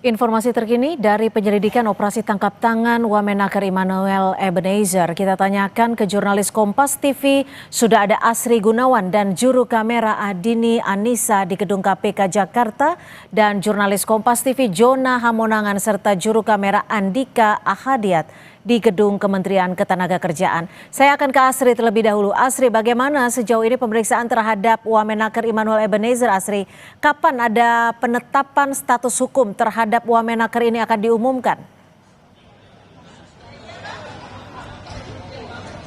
Informasi terkini dari penyelidikan operasi tangkap tangan Wamenaker Immanuel Ebenezer. Kita tanyakan ke jurnalis Kompas TV, sudah ada Asri Gunawan dan juru kamera Adini Anissa di Gedung KPK Jakarta, dan jurnalis Kompas TV Jona Hamonangan serta juru kamera Andika Ahadiat di Gedung Kementerian Ketenagakerjaan. Saya akan ke Asri terlebih dahulu. Asri, bagaimana sejauh ini pemeriksaan terhadap Wamenaker Immanuel Ebenezer, Asri? Kapan ada penetapan status hukum terhadap Wamenaker ini akan diumumkan?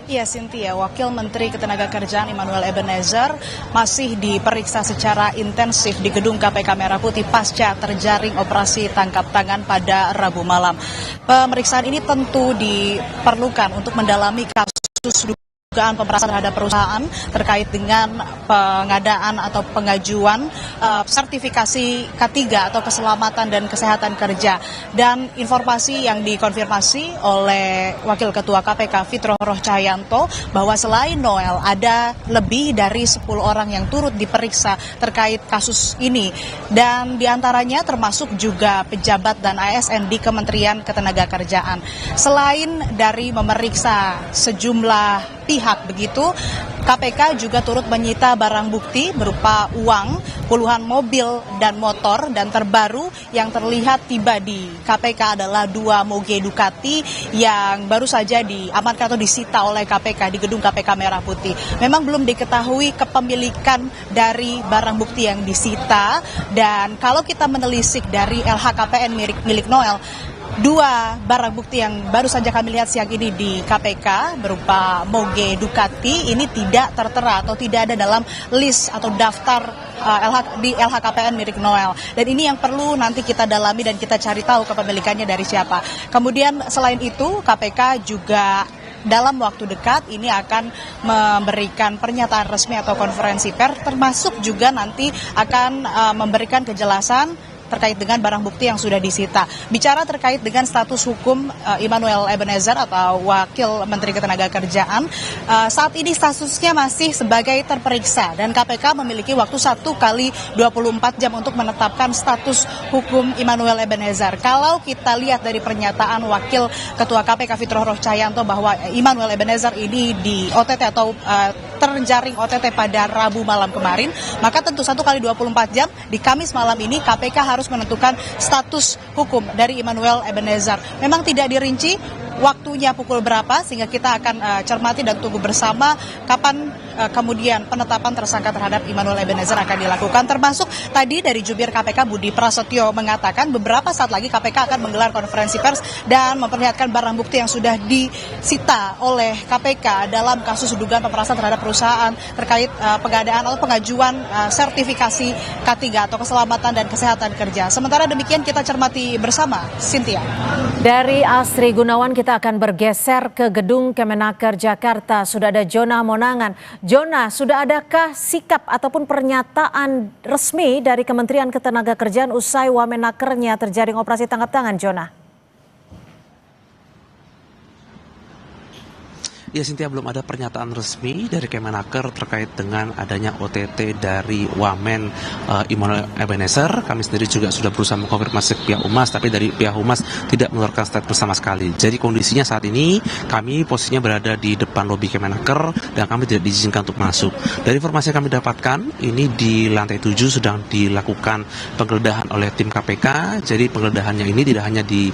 Iya, Cynthia, Wakil Menteri Ketenagakerjaan Immanuel Ebenezer masih diperiksa secara intensif di Gedung KPK Merah Putih pasca terjaring operasi tangkap tangan pada Rabu malam. Pemeriksaan ini tentu diperlukan untuk mendalami kasus dugaan pemerasan terhadap perusahaan terkait dengan pengadaan atau pengajuan sertifikasi K3 atau keselamatan dan kesehatan kerja. Dan informasi yang dikonfirmasi oleh Wakil Ketua KPK Fitroh Rohcayanto bahwa selain Noel ada lebih dari 10 orang yang turut diperiksa terkait kasus ini, dan diantaranya termasuk juga pejabat dan ASN di Kementerian Ketenagakerjaan. Selain dari memeriksa sejumlah pihak begitu, KPK juga turut menyita barang bukti berupa uang, puluhan mobil dan motor, dan terbaru yang terlihat tiba di KPK adalah 2 Moge Ducati yang baru saja diamankan atau disita oleh KPK di Gedung KPK Merah Putih. Memang belum diketahui kepemilikan dari barang bukti yang disita, dan kalau kita menelisik dari LHKPN milik Noel, 2 barang bukti yang baru saja kami lihat siang ini di KPK berupa Moge Ducati ini tidak tertera atau tidak ada dalam list atau daftar di LHKPN milik Noel. Dan ini yang perlu nanti kita dalami dan kita cari tahu kepemilikannya dari siapa. Kemudian selain itu KPK juga dalam waktu dekat ini akan memberikan pernyataan resmi atau konferensi pers, termasuk juga nanti akan memberikan kejelasan terkait dengan barang bukti yang sudah disita. Bicara terkait dengan status hukum Immanuel Ebenezer atau Wakil Menteri Ketenagakerjaan, saat ini statusnya masih sebagai terperiksa, dan KPK memiliki waktu 1 kali 24 jam untuk menetapkan status hukum Immanuel Ebenezer. Kalau kita lihat dari pernyataan Wakil Ketua KPK Fitroh Rohcayanto bahwa Immanuel Ebenezer ini di OTT atau terjaring OTT pada Rabu malam kemarin, maka tentu 1 kali 24 jam di Kamis malam ini KPK harus menentukan status hukum dari Immanuel Ebenezer. Memang tidak dirinci waktunya pukul berapa, sehingga kita akan cermati dan tunggu bersama kapan kemudian penetapan tersangka terhadap Immanuel Ebenezer akan dilakukan. Termasuk tadi dari jubir KPK Budi Prasetyo mengatakan beberapa saat lagi KPK akan menggelar konferensi pers dan memperlihatkan barang bukti yang sudah disita oleh KPK dalam kasus dugaan pemerasan terhadap perusahaan terkait pengadaan atau pengajuan sertifikasi K3 atau keselamatan dan kesehatan kerja. Sementara demikian kita cermati bersama, Cynthia. Dari Asri Gunawan kita akan bergeser ke Gedung Kemenaker Jakarta. Sudah ada Jona Hamonangan. Jona, sudah adakah sikap ataupun pernyataan resmi dari Kementerian Ketenagakerjaan usai Wamenakernya terjaring operasi tangkap tangan, Jona? Ya, Cynthia, belum ada pernyataan resmi dari Kemenaker terkait dengan adanya OTT dari Wamen Immanuel Ebenezer. Kami sendiri juga sudah berusaha mengkonfirmasi ke pihak Humas, tapi dari pihak Humas tidak mengeluarkan statement sama sekali. Jadi kondisinya saat ini kami posisinya berada di depan lobi Kemenaker dan kami tidak diizinkan untuk masuk. Dari informasi yang kami dapatkan, ini di lantai 7 sedang dilakukan penggeledahan oleh tim KPK. Jadi penggeledahannya ini tidak hanya di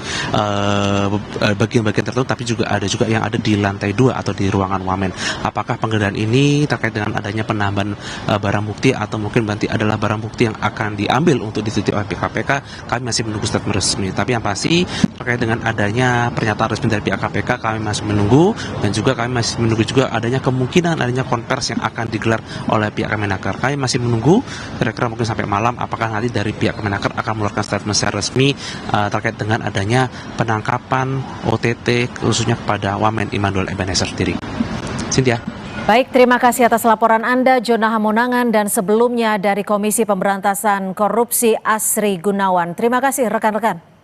bagian-bagian tertentu, tapi juga ada yang ada di lantai 2 atau di ruangan Wamen. Apakah penggeledahan ini terkait dengan adanya penambahan barang bukti atau mungkin nanti adalah barang bukti yang akan diambil untuk diteliti oleh pihak KPK, kami masih menunggu statement resmi. Tapi yang pasti terkait dengan adanya pernyataan resmi dari pihak KPK, kami masih menunggu, dan juga kami masih menunggu juga adanya kemungkinan adanya konversi yang akan digelar oleh pihak Kemenaker. Kami masih menunggu kira-kira mungkin sampai malam apakah nanti dari pihak Kemenaker akan mengeluarkan statement secara resmi terkait dengan adanya penangkapan OTT khususnya kepada Wamen Immanuel Ebenezer. Cynthia. Baik, terima kasih atas laporan Anda, Jona Hamonangan, dan sebelumnya dari Komisi Pemberantasan Korupsi Asri Gunawan. Terima kasih rekan-rekan.